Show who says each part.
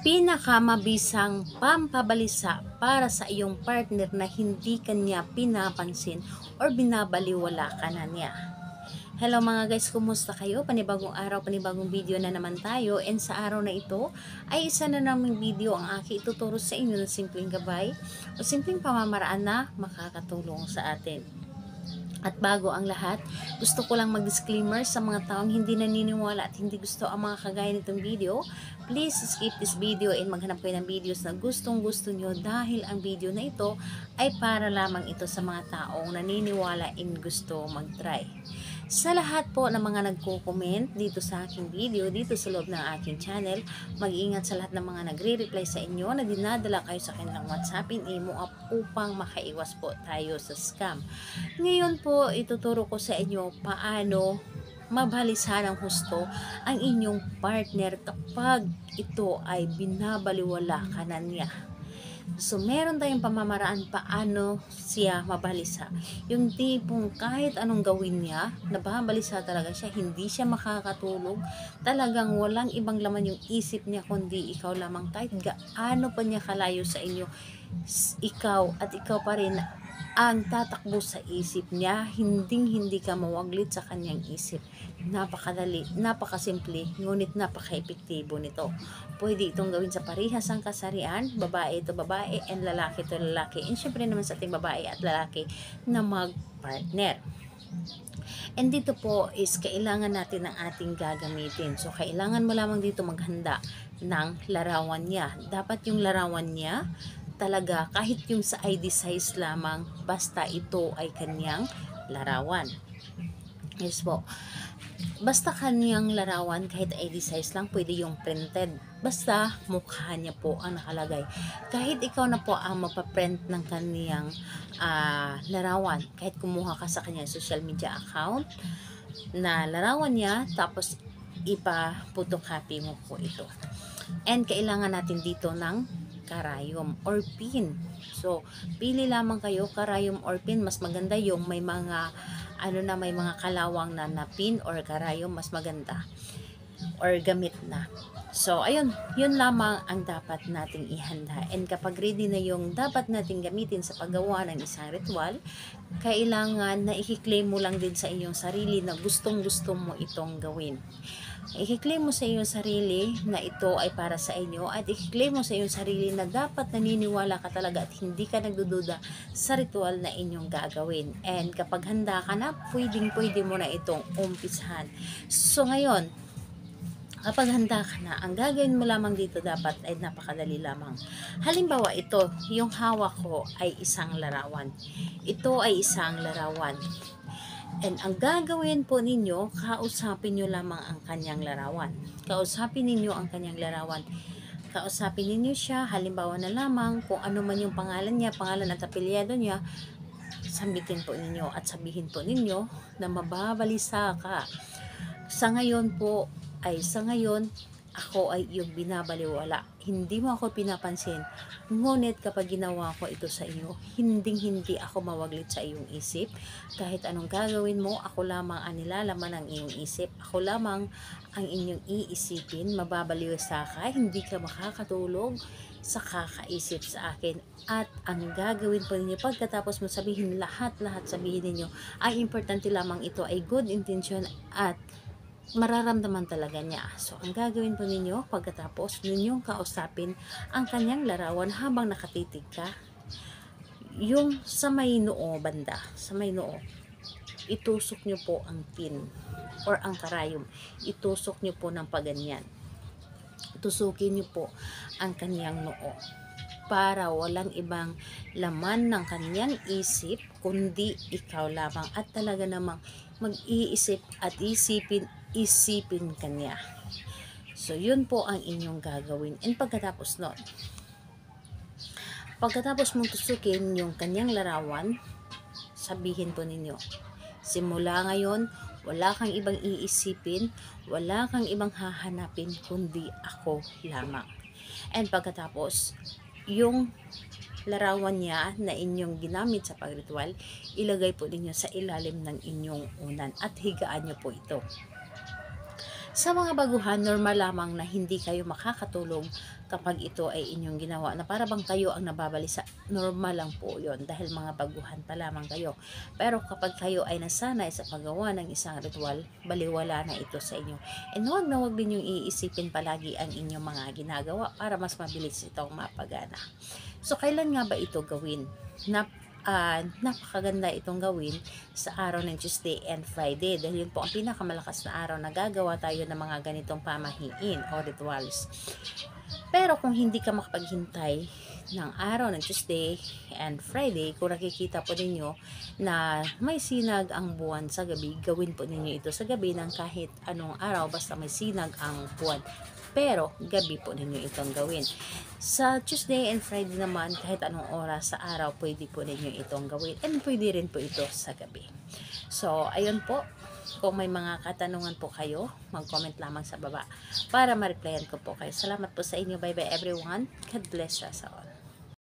Speaker 1: Pinakamabisang pampabalisa para sa iyong partner na hindi kanya pinapansin or binabaliwala ka na niya. Hello mga guys, kumusta kayo? Panibagong araw, panibagong video na naman tayo, and sa araw na ito ay isa na namang video ang aking ituturo sa inyo ng simpleng gabay o simpleng pamamaraan na makakatulong sa atin. At bago ang lahat, gusto ko lang mag-disclaimer sa mga taong hindi naniniwala at hindi gusto ang mga kagaya nitong video. Please skip this video and maghanap kayo ng videos na gustong gusto nyo, dahil ang video na ito ay para lamang ito sa mga taong naniniwala and gusto mag-try. Sa lahat po ng mga nagko-comment dito sa aking video, dito sa loob ng aking channel, mag-iingat sa lahat ng mga nagre-reply sa inyo na dinadala kayo sa kanilang WhatsApp and imo up upang makaiwas po tayo sa scam. Ngayon po, ituturo ko sa inyo paano mabalisa ng husto ang inyong partner kapag ito ay binabaliwala ka na niya. So, meron tayong pamamaraan paano siya mabalisa. Yung tipong kahit anong gawin niya, nababalisa talaga siya, hindi siya makakatulog. Talagang walang ibang laman yung isip niya kundi ikaw lamang. Kahit gaano pa niya kalayo sa inyo, ikaw at ikaw pa rin ang tatakbo sa isip niya. Hindi ka mawaglit sa kanyang isip. Napakadali, napakasimple, ngunit napaka-epektibo nito. Pwede itong gawin sa parehas ang kasarian, babae ito babae and lalaki ito lalaki. And syempre naman sa ating babae at lalaki na mag-partner. And dito po is kailangan natin ng ating gagamitin. So kailangan mo lamang dito maghanda ng larawan niya. Dapat yung larawan niya talaga kahit yung sa ID size lamang, basta ito ay kanyang larawan. Yes po. Basta kanyang larawan, kahit ID size lang, pwede yung printed. Basta mukha niya po ang nakalagay. Kahit ikaw na po ang mapaprint ng kanyang larawan, kahit kumuha ka sa kanyang social media account na larawan niya, tapos ipa-photocopy mo po ito. And kailangan natin dito ng karayom or pin. So, pili lamang kayo, karayom or pin. Mas maganda yung may mga may mga kalawang na pin or karayom, mas maganda or gamit na. So, ayun, yun lamang ang dapat nating ihanda. And kapag ready na yung dapat nating gamitin sa paggawa ng isang ritual, kailangan na i-claim mo lang din sa inyong sarili na gustong-gusto mo itong gawin. I-claim mo sa iyong sarili na ito ay para sa inyo, at i-claim mo sa iyong sarili na dapat naniniwala ka talaga at hindi ka nagdududa sa ritual na inyong gagawin. And kapag handa ka na, pwede mo na itong umpisahan. So ngayon, kapag handa ka na, ang gagawin mo lamang dito dapat ay napakadali lamang. Halimbawa, ito, yung hawak ko ay isang larawan. Ito ay isang larawan. And ang gagawin po ninyo, kausapin nyo lamang ang kanyang larawan. Kausapin ninyo ang kanyang larawan. Kausapin ninyo siya, halimbawa na lamang, kung ano man yung pangalan niya, pangalan at apelyado niya, sambitin po ninyo at sabihin po ninyo na mababalisa ka. Sa ngayon, ako ay iyong binabaliwala. Hindi mo ako pinapansin. Ngunit kapag ginawa ko ito sa iyo, hindi ako mawaglit sa iyong isip. Kahit anong gagawin mo, ako lamang ang nilalaman ng iyong isip. Ako lamang ang inyong iisipin. Mababaliwasa ka, hindi ka makakatulog sa kakaisip sa akin. At ang gagawin po ninyo, pagkatapos mo sabihin lahat sabihin ninyo, ang importante lamang ito ay good intention at mararamdaman talaga niya. So, ang gagawin po ninyo, pagkatapos ninyong kausapin ang kanyang larawan habang nakatitig ka, yung sa may noo banda, sa may noo, itusok nyo po ang pin or ang karayom. Itusok nyo po ng paganyan. Tusukin nyo po ang kanyang noo para walang ibang laman ng kanyang isip kundi ikaw lamang, at talaga namang mag-iisip at isipin kanya. So, yun po ang inyong gagawin. And pagkatapos mong tusukin yung kanyang larawan, sabihin po ninyo, simula ngayon, wala kang ibang iisipin, wala kang ibang hahanapin, kundi ako lamang. And pagkatapos, yung larawan niya na inyong ginamit sa pagritual, ilagay po ninyo sa ilalim ng inyong unan at higaan nyo po ito. Sa mga baguhan, normal lamang na hindi kayo makakatulog kapag ito ay inyong ginawa na para bang kayo ang nababalisa, normal lang po yon dahil mga baguhan pa lamang kayo. Pero kapag kayo ay nasanay sa paggawa ng isang ritual, baliwala na ito sa inyo. And huwag na huwag din yung iisipin palagi ang inyong mga ginagawa para mas mabilis itong mapagana. So, kailan nga ba ito gawin? Napakaganda itong gawin sa araw ng Tuesday and Friday dahil yun po ang pinakamalakas na araw na gagawa tayo ng mga ganitong pamahiin o rituals. Pero kung hindi ka makapaghintay ng araw ng Tuesday and Friday, kung nakikita po ninyo na may sinag ang buwan sa gabi, gawin po ninyo ito sa gabi ng kahit anong araw basta may sinag ang buwan. Pero gabi po ninyo itong gawin. Sa Tuesday and Friday naman, kahit anong oras sa araw, pwede po ninyo itong gawin. And pwede rin po ito sa gabi. So, ayun po. Kung may mga katanungan po kayo, mag-comment lamang sa baba para ma-replyan ko po kayo. Salamat po sa inyo. Bye-bye everyone. God bless us all.